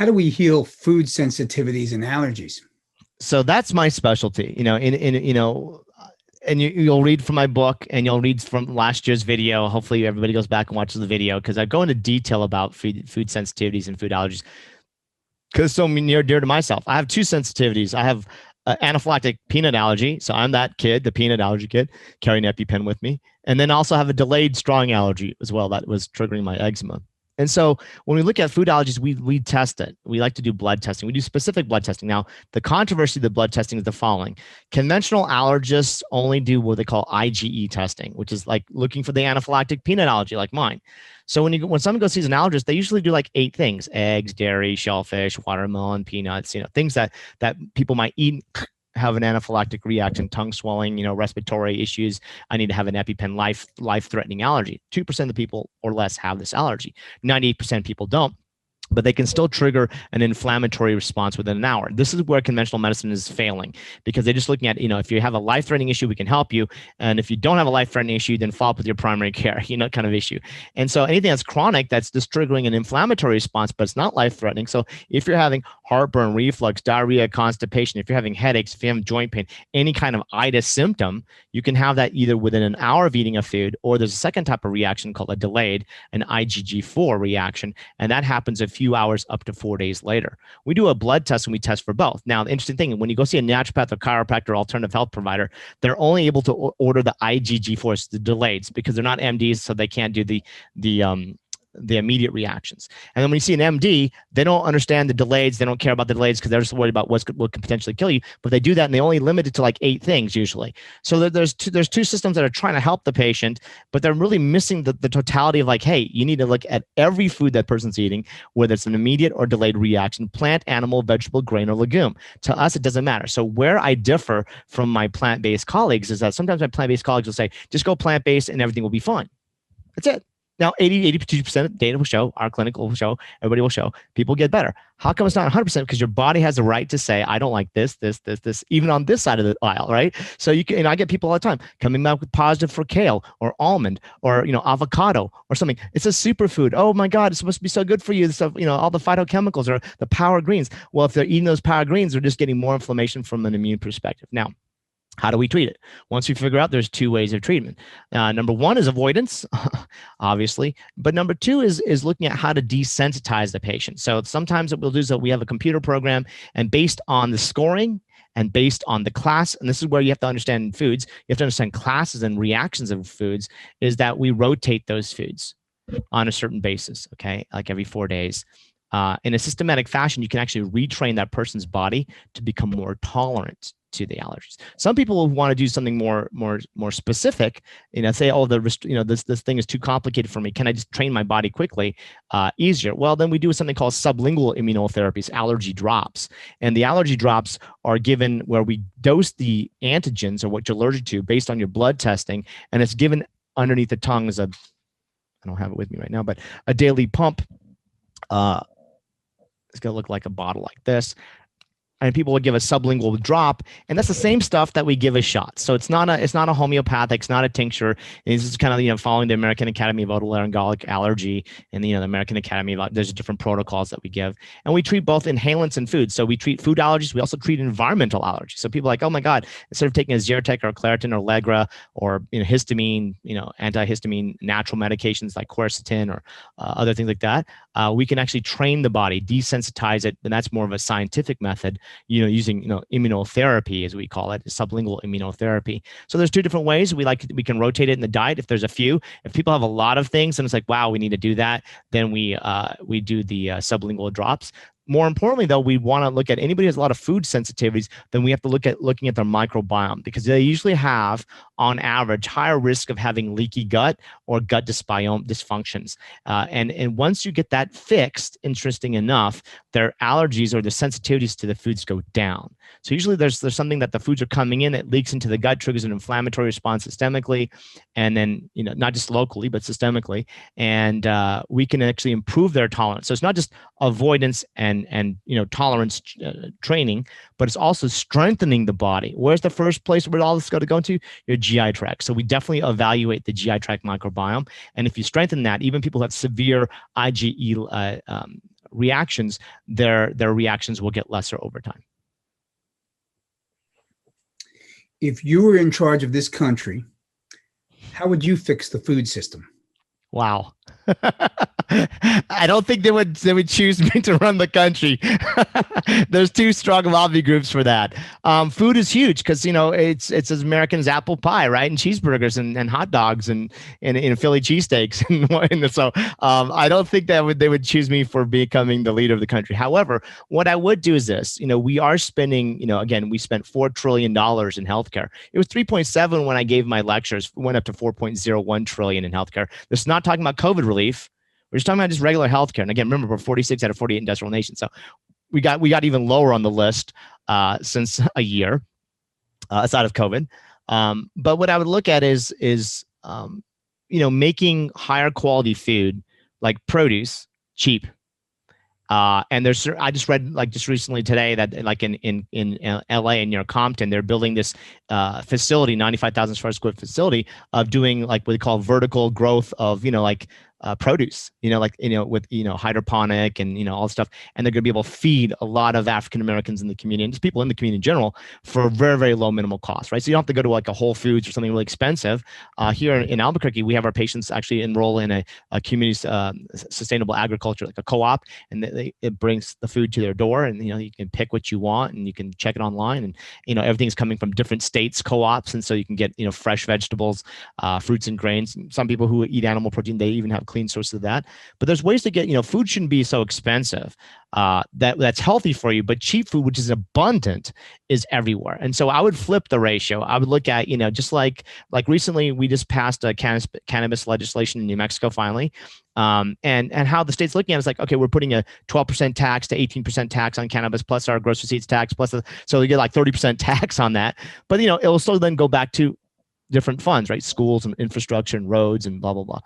How do we heal food sensitivities and allergies? So that's my specialty, and you'll read from my book and you'll read from last year's video. Hopefully everybody goes back and watches the video because I go into detail about food sensitivities and food allergies because it's so near dear to myself. I have two sensitivities. I have anaphylactic peanut allergy. So I'm that kid, the peanut allergy kid, carrying an EpiPen with me. And then also have a delayed strong allergy as well that was triggering my eczema. And so when we look at food allergies, we test it. We like to do blood testing. We do specific blood testing. Now, the controversy of the blood testing is the following. Conventional allergists only do what they call IgE testing, which is like looking for the anaphylactic peanut allergy like mine. So when someone goes sees an allergist, they usually do like 8 things: eggs, dairy, shellfish, watermelon, peanuts, things that people might eat, have an anaphylactic reaction, tongue swelling, respiratory issues. I need to have an EpiPen, life-threatening allergy. 2% of the people or less have this allergy. 98% of people don't, but they can still trigger an inflammatory response within an hour. This is where conventional medicine is failing because they're just looking at, if you have a life-threatening issue, we can help you. And if you don't have a life-threatening issue, then follow up with your primary care, kind of issue. And so anything that's chronic, that's just triggering an inflammatory response, but it's not life-threatening. So if you're having heartburn, reflux, diarrhea, constipation, if you're having headaches, if you have joint pain, any kind of itis symptom, you can have that either within an hour of eating a food, or there's a second type of reaction called a delayed, an IgG4 reaction. And that happens a few hours up to 4 days later. We do a blood test and we test for both. Now, the interesting thing, when you go see a naturopath or chiropractor or alternative health provider, they're only able to order the IgG4s, the delayeds, because they're not MDs, so they can't do the immediate reactions. And then when you see an MD, they don't understand the delayeds. They don't care about the delayeds because they're just worried about what could potentially kill you. But they do that and they only limit it to like 8 things usually. So there's two systems that are trying to help the patient, but they're really missing the totality of like, hey, you need to look at every food that person's eating, whether it's an immediate or delayed reaction, plant, animal, vegetable, grain, or legume. To us, it doesn't matter. So where I differ from my plant-based colleagues is that sometimes my plant-based colleagues will say, just go plant-based and everything will be fine. That's it. Now, 82% of data will show, our clinic will show, everybody will show, people get better. How come it's not 100%? Because your body has the right to say, I don't like this, even on this side of the aisle, right? So you can, and I get people all the time coming back with positive for kale or almond or, avocado or something. It's a superfood. Oh my God, it's supposed to be so good for you. Stuff, all the phytochemicals or the power greens. Well, if they're eating those power greens, they're just getting more inflammation from an immune perspective. Now, how do we treat it? Once we figure out there's 2 ways of treatment. Number 1 is avoidance, obviously. But number 2 is looking at how to desensitize the patient. So sometimes what we'll do is that we have a computer program, and based on the scoring and based on the class, and this is where you have to understand foods, you have to understand classes and reactions of foods, is that we rotate those foods on a certain basis, okay, like every 4 days. In a systematic fashion, you can actually retrain that person's body to become more tolerant to the allergies. Some people will want to do something more specific, say, oh, this thing is too complicated for me. Can I just train my body quickly, easier? Well, then we do something called sublingual immunotherapies, allergy drops. And the allergy drops are given where we dose the antigens or what you're allergic to based on your blood testing. And it's given underneath the tongue as I don't have it with me right now, but a daily pump. It's going to look like a bottle like this. And people would give a sublingual drop, and that's the same stuff that we give as shots. So it's not a homeopathic, it's not a tincture. It's just kind of following the American Academy of Otolaryngologic Allergy and the American Academy of, there's different protocols that we give, and we treat both inhalants and food. So we treat food allergies. We also treat environmental allergies. So people are like, oh my God, instead of taking a Zyrtec or a Claritin or Allegra or histamine, antihistamine natural medications like quercetin or other things like that, we can actually train the body, desensitize it, and that's more of a scientific method. Using immunotherapy, as we call it, sublingual immunotherapy. So there's 2 different ways we can rotate it in the diet. If there's a few, if people have a lot of things and it's like, wow, we need to do that, then we do the sublingual drops. More importantly, though, we want to look at anybody who has a lot of food sensitivities, then we have to look at looking at their microbiome, because they usually have, on average, higher risk of having leaky gut or gut dysfunctions. And once you get that fixed, interesting enough, their allergies or the sensitivities to the foods go down. So usually there's something that the foods are coming in, it leaks into the gut, triggers an inflammatory response systemically, and then not just locally but systemically, and we can actually improve their tolerance. So it's not just avoidance and tolerance training, but it's also strengthening the body. Where's the first place where all this is going to go into? Your GI tract. So we definitely evaluate the GI tract microbiome, and if you strengthen that, even people who have severe IgE reactions, their reactions will get lesser over time. If you were in charge of this country, how would you fix the food system? Wow. I don't think they would choose me to run the country. There's too strong lobby groups for that. Food is huge because it's as American as apple pie, right? And cheeseburgers and hot dogs and Philly cheesesteaks and so I don't think that they would choose me for becoming the leader of the country. However, what I would do is this. We are spending. Again, we spent $4 trillion in healthcare. It was 3.7 when I gave my lectures. Went up to 4.01 trillion in healthcare. This is not talking about COVID relief. We're just talking about just regular healthcare. And again, remember, we're 46 out of 48 industrial nations. So we got even lower on the list since a year, aside of COVID. But what I would look at is making higher quality food like produce cheap. And I just read just recently today that in LA and near Compton, they're building this facility, 95,000 square foot facility of doing what they call vertical growth of, produce, with, hydroponic and, all this stuff. And they're going to be able to feed a lot of African Americans in the community and just people in the community in general for very, very low minimal cost, right? So you don't have to go to a Whole Foods or something really expensive. Here in Albuquerque, we have our patients actually enroll in a community sustainable agriculture, like a co-op, and it brings the food to their door, and, you can pick what you want and you can check it online, and, everything's coming from different states co-ops. And so you can get, fresh vegetables, fruits and grains. Some people who eat animal protein, they even have clean sources of that. But there's ways to get, food shouldn't be so expensive that's healthy for you, but cheap food, which is abundant, is everywhere. And so I would flip the ratio. I would look at, just like recently we just passed a cannabis legislation in New Mexico finally. And how the state's looking at it is okay, we're putting a 12% tax to 18% tax on cannabis plus our gross receipts tax so you get 30% tax on that. But it will still then go back to different funds, right? Schools and infrastructure and roads and blah, blah, blah.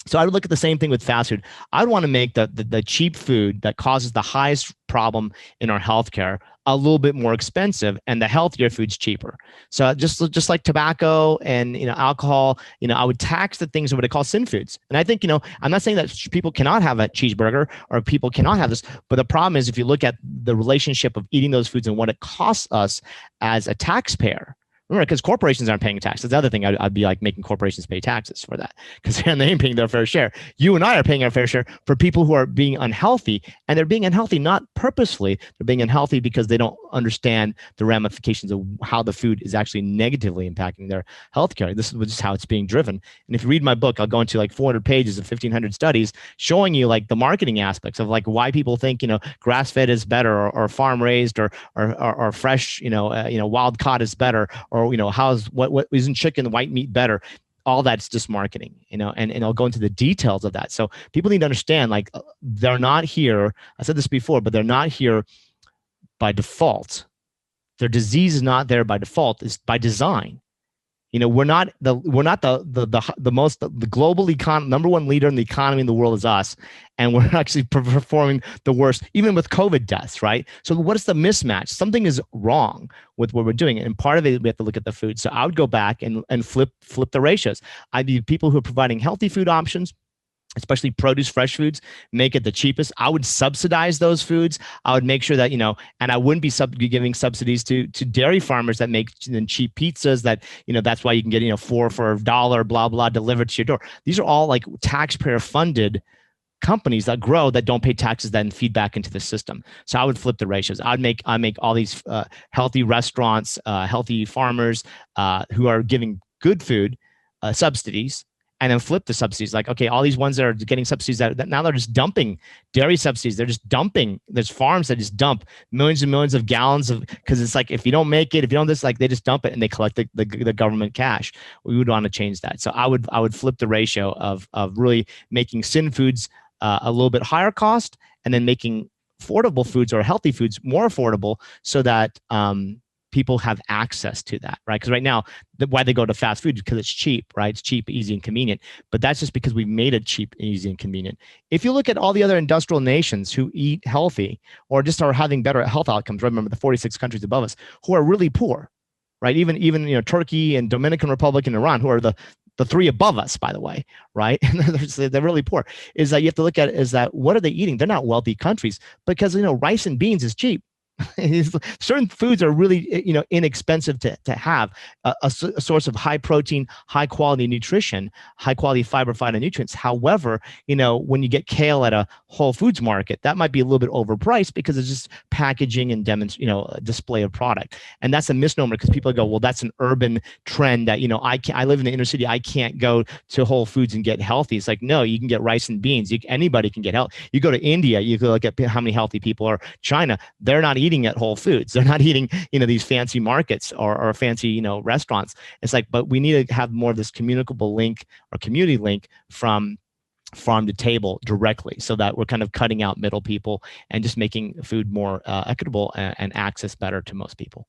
So I would look at the same thing with fast food. I'd want to make the cheap food that causes the highest problem in our healthcare a little bit more expensive, and the healthier food's cheaper. So just like tobacco and alcohol, I would tax the things that what I call sin foods. And I think I'm not saying that people cannot have a cheeseburger or people cannot have this, but the problem is if you look at the relationship of eating those foods and what it costs us as a taxpayer. Remember, because corporations aren't paying taxes. That's the other thing. I'd be making corporations pay taxes for that because they ain't paying their fair share. You and I are paying our fair share for people who are being unhealthy, and they're being unhealthy not purposefully. They're being unhealthy because they don't understand the ramifications of how the food is actually negatively impacting their healthcare. This is just how it's being driven. And if you read my book, I'll go into 400 pages of 1,500 studies showing you the marketing aspects of why people think grass-fed is better or farm-raised or fresh wild caught is better. Or what isn't chicken white meat better? All that's just marketing, and I'll go into the details of that. So people need to understand, they're not here. I said this before, but they're not here by default. Their disease is not there by default. It's by design. We're not the global number one leader in the economy in the world is us, and we're actually performing the worst, even with COVID deaths, right? So what is the mismatch? Something is wrong with what we're doing, and part of it we have to look at the food. So I would go back and flip the ratios. I'd be people who are providing healthy food options, especially produce, fresh foods, make it the cheapest. I would subsidize those foods. I would make sure that, and I wouldn't be giving subsidies to dairy farmers that make cheap pizzas that, that's why you can get, 4 for $1, blah, blah, delivered to your door. These are all taxpayer funded companies that grow that don't pay taxes that feed back into the system. So I would flip the ratios. I make all these healthy restaurants, healthy farmers who are giving good food subsidies, and then flip the subsidies. Okay, all these ones that are getting subsidies that now they're just dumping dairy subsidies. They're just dumping. There's farms that just dump millions and millions of gallons of, because it's if you don't make it, if you don't this, they just dump it and they collect the government cash. We would want to change that. So I would flip the ratio of really making sin foods a little bit higher cost, and then making affordable foods or healthy foods more affordable, so that people have access to that, right? Because right now, why they go to fast food is because it's cheap, right? It's cheap, easy, and convenient. But that's just because we've made it cheap, easy, and convenient. If you look at all the other industrial nations who eat healthy or just are having better health outcomes, remember the 46 countries above us who are really poor, right? Even Turkey and Dominican Republic and Iran, who are the the three above us, by the way, right? They're really poor. Is that you have to look at it is that what are they eating? They're not wealthy countries because rice and beans is cheap. Certain foods are really inexpensive to have a source of high protein, high quality nutrition, high quality fiber, phytonutrients. However, when you get kale at a Whole Foods market, that might be a little bit overpriced because it's just packaging and display of product. And that's a misnomer because people go, well, that's an urban trend that I live in the inner city, I can't go to Whole Foods and get healthy. It's like, no, you can get rice and beans. Anybody can get healthy. You go to India, you go look at how many healthy people are. China, they're not eating at Whole Foods. They're not eating, these fancy markets or fancy, restaurants. It's like, but we need to have more of this communicable link or community link from farm to table directly so that we're kind of cutting out middle people and just making food more equitable and access better to most people.